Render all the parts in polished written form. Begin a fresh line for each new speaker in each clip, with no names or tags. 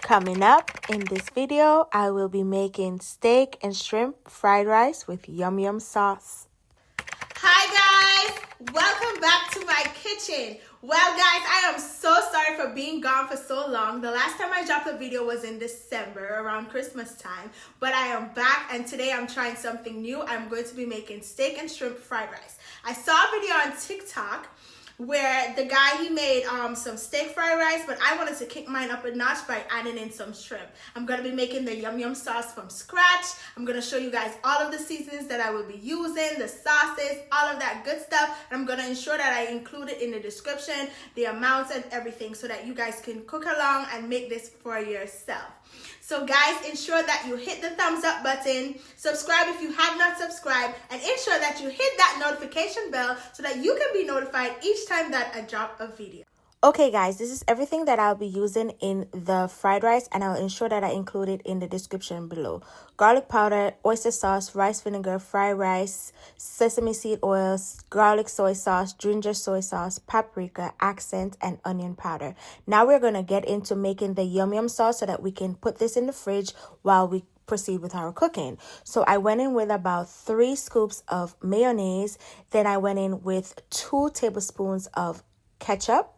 Coming up in this video, I will be making steak and shrimp fried rice with yum yum sauce.
Hi guys, welcome back to my kitchen. Well guys, I am so sorry for being gone for so long. The last time I dropped a video was in December around Christmas time, but I am back and today I'm trying something new. I'm going to be making steak and shrimp fried rice. I saw a video on TikTok where the guy, he made some steak fried rice, but I wanted to kick mine up a notch by adding in some shrimp. I'm going to be making the yum yum sauce from scratch. I'm going to show you guys all of the seasonings that I will be using, the sauces, all of that good stuff. And I'm going to ensure that I include it in the description, the amounts and everything, so that you guys can cook along and make this for yourself. So guys, ensure that you hit the thumbs up button, subscribe if you have not subscribed, and ensure that you hit that notification bell so that you can be notified each time that I drop a video.
Okay guys, this is everything that I'll be using in the fried rice, and I'll ensure that I include it in the description below. Garlic powder, oyster sauce, rice vinegar, fried rice, sesame seed oil, garlic soy sauce, ginger soy sauce, paprika, accent, and onion powder. Now we're going to get into making the yum yum sauce so that we can put this in the fridge while we proceed with our cooking. So I went in with about 3 scoops of mayonnaise. Then I went in with 2 tablespoons of ketchup.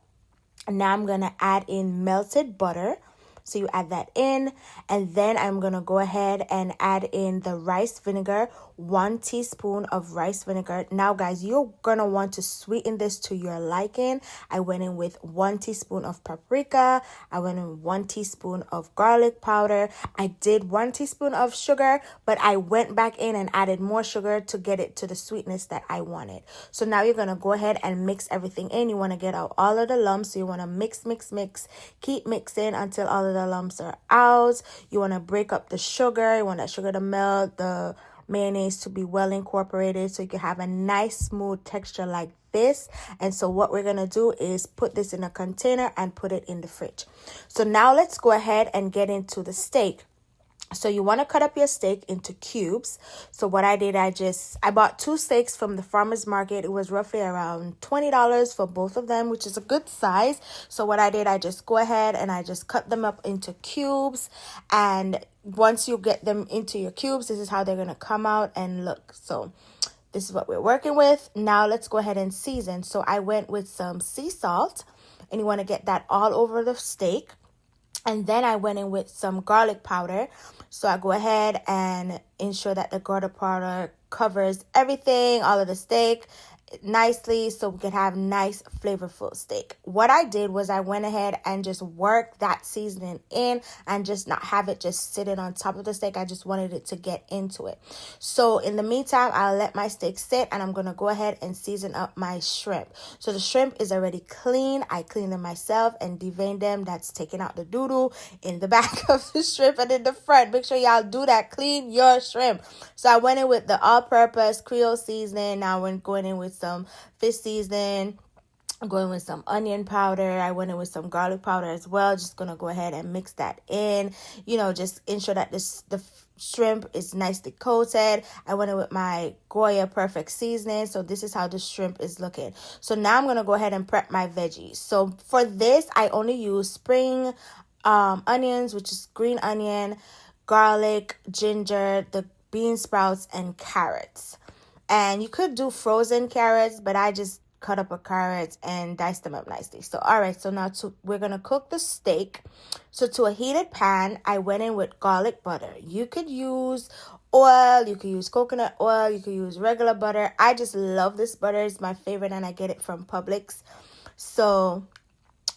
Now I'm going to add in melted butter. So you add that in, and then I'm going to go ahead and add in the rice vinegar, 1 teaspoon of rice vinegar. Now guys, you're going to want to sweeten this to your liking. I went in with 1 teaspoon of paprika. I went in 1 teaspoon of garlic powder. I did 1 teaspoon of sugar, but I went back in and added more sugar to get it to the sweetness that I wanted. So now you're going to go ahead and mix everything in. You want to get out all of the lumps. So you want to mix. Keep mixing until all of the lumps are out. You want to break up the sugar. You want that sugar to melt, the mayonnaise to be well incorporated so you can have a nice smooth texture like this. And so what we're going to do is put this in a container and put it in the fridge. So now let's go ahead and get into the steak. So you want to cut up your steak into cubes. So what I did, I bought 2 steaks from the farmer's market. It was roughly around $20 for both of them, which is a good size. So what I did, I just go ahead and I just cut them up into cubes. And once you get them into your cubes, this is how they're going to come out and look. So this is what we're working with. Now let's go ahead and season. So I went with some sea salt, and you want to get that all over the steak. And then I went in with some garlic powder. So I go ahead and ensure that the garlic powder covers everything, all of the steak nicely, so we can have nice flavorful steak. What I did was I went ahead and just worked that seasoning in and just not have it just sitting on top of the steak. I just wanted it to get into it. So in the meantime, I'll let my steak sit, and I'm going to go ahead and season up my shrimp. So the shrimp is already clean. I cleaned them myself and deveined them. That's taking out the doo-doo in the back of the shrimp and in the front. Make sure y'all do that. Clean your shrimp. So I went in with the all-purpose Creole seasoning. Now I'm going in with some fish seasoning. I'm going with some onion powder. I went in with some garlic powder as well. Just going to go ahead and mix that in. You know, just ensure that the shrimp is nicely coated. I went in with my Goya Perfect seasoning. So this is how the shrimp is looking. So now I'm going to go ahead and prep my veggies. So for this, I only use spring onions, which is green onion, garlic, ginger, the bean sprouts, and carrots. And you could do frozen carrots, but I just cut up a carrot and dice them up nicely. So, all right, so now we're going to cook the steak. So to a heated pan, I went in with garlic butter. You could use oil, you could use coconut oil, you could use regular butter. I just love this butter. It's my favorite, and I get it from Publix. So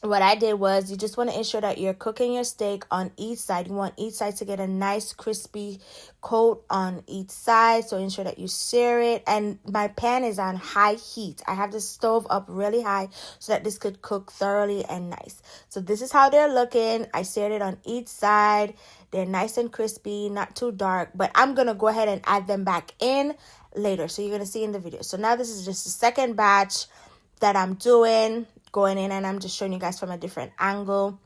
what I did was, you just want to ensure that you're cooking your steak on each side. You want each side to get a nice crispy coat on each side. So ensure that you sear it. And my pan is on high heat. I have the stove up really high so that this could cook thoroughly and nice. So this is how they're looking. I seared it on each side. They're nice and crispy, not too dark. But I'm going to go ahead and add them back in later. So you're going to see in the video. So now this is just the second batch that I'm doing, going in, and I'm just showing you guys from a different angle.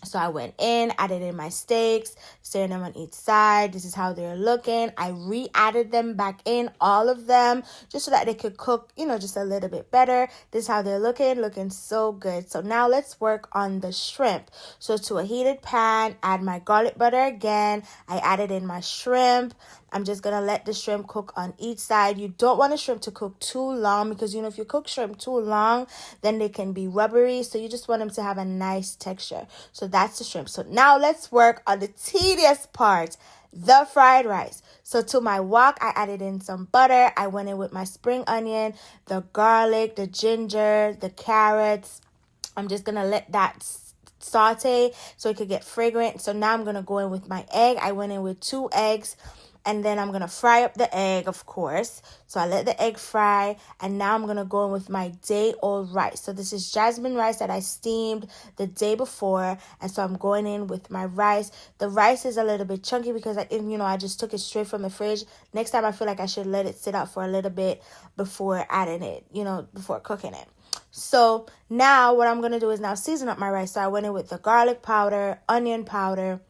So I went in, added in my steaks, stirring them on each side. This is how they're looking. I re-added them back in, all of them, just so that they could cook, just a little bit better. This is how they're looking so good. So now let's work on the shrimp. So to a heated pan, add my garlic butter again. I added in my shrimp. I'm just going to let the shrimp cook on each side. You don't want the shrimp to cook too long because, if you cook shrimp too long, then they can be rubbery. So you just want them to have a nice texture. So that's the shrimp. So now let's work on the tedious part, the fried rice. So to my wok, I added in some butter. I went in with my spring onion, the garlic, the ginger, the carrots. I'm just going to let that saute so it could get fragrant. So now I'm going to go in with my egg. I went in with 2 eggs. And then I'm going to fry up the egg, of course. So I let the egg fry. And now I'm going to go in with my day-old rice. So this is jasmine rice that I steamed the day before. And so I'm going in with my rice. The rice is a little bit chunky because, I just took it straight from the fridge. Next time I feel like I should let it sit out for a little bit before adding it, before cooking it. So now what I'm going to do is now season up my rice. So I went in with the garlic powder, onion powder.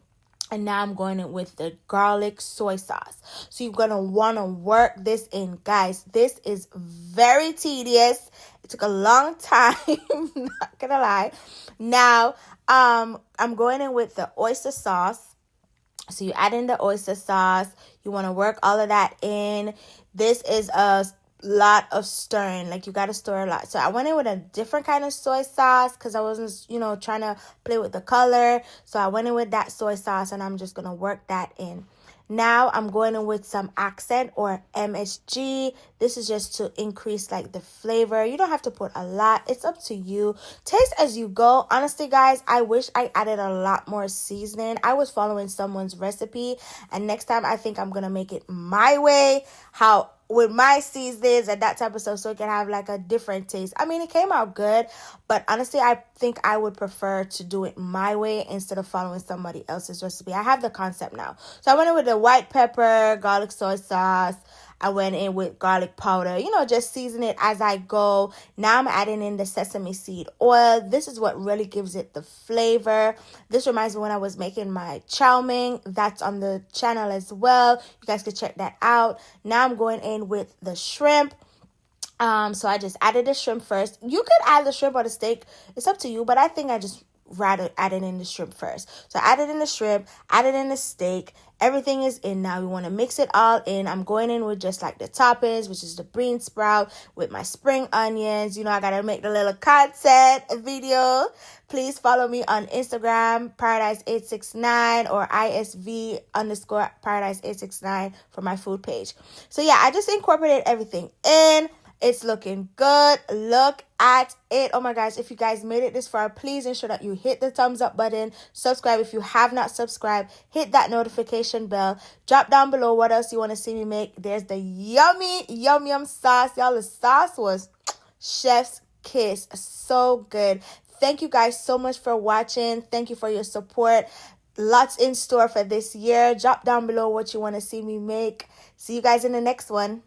And now I'm going in with the garlic soy sauce. So you're going to want to work this in, guys. This is very tedious. It took a long time, not going to lie. Now, I'm going in with the oyster sauce. So you add in the oyster sauce. You want to work all of that in. This is a lot of stirring. You got to stir a lot. So I went in with a different kind of soy sauce because I wasn't, trying to play with the color. So I went in with that soy sauce and I'm just going to work that in. Now I'm going in with some accent or MSG. This is just to increase the flavor. You don't have to put a lot. It's up to you. Taste as you go. Honestly, guys, I wish I added a lot more seasoning. I was following someone's recipe, and next time I think I'm going to make it my way, with my seasonings and that type of stuff, so it can have a different taste. I mean, it came out good, but honestly, I think I would prefer to do it my way instead of following somebody else's recipe. I have the concept now. So I went in with the white pepper, garlic soy sauce. I went in with garlic powder, just season it as I go. Now I'm adding in the sesame seed oil. This is what really gives it the flavor. This reminds me when I was making my chow mein. That's on the channel as well. You guys can check that out. Now I'm going in with the shrimp. So I just added the shrimp first. You could add the shrimp or the steak. It's up to you, but I think I just rather added in the shrimp first. So I added in the shrimp, added in the steak. Everything is in now. We want to mix it all in. I'm going in with just the toppings, which is the bean sprout with my spring onions. I got to make the little content video. Please follow me on Instagram, paradise869 or ISV_paradise869 for my food page. So yeah, I just incorporated everything in. It's looking good. Look at it. Oh my gosh, if you guys made it this far, please ensure that you hit the thumbs up button. Subscribe if you have not subscribed. Hit that notification bell. Drop down below what else you want to see me make. There's the yummy, yum sauce. Y'all, the sauce was chef's kiss. So good. Thank you guys so much for watching. Thank you for your support. Lots in store for this year. Drop down below what you want to see me make. See you guys in the next one.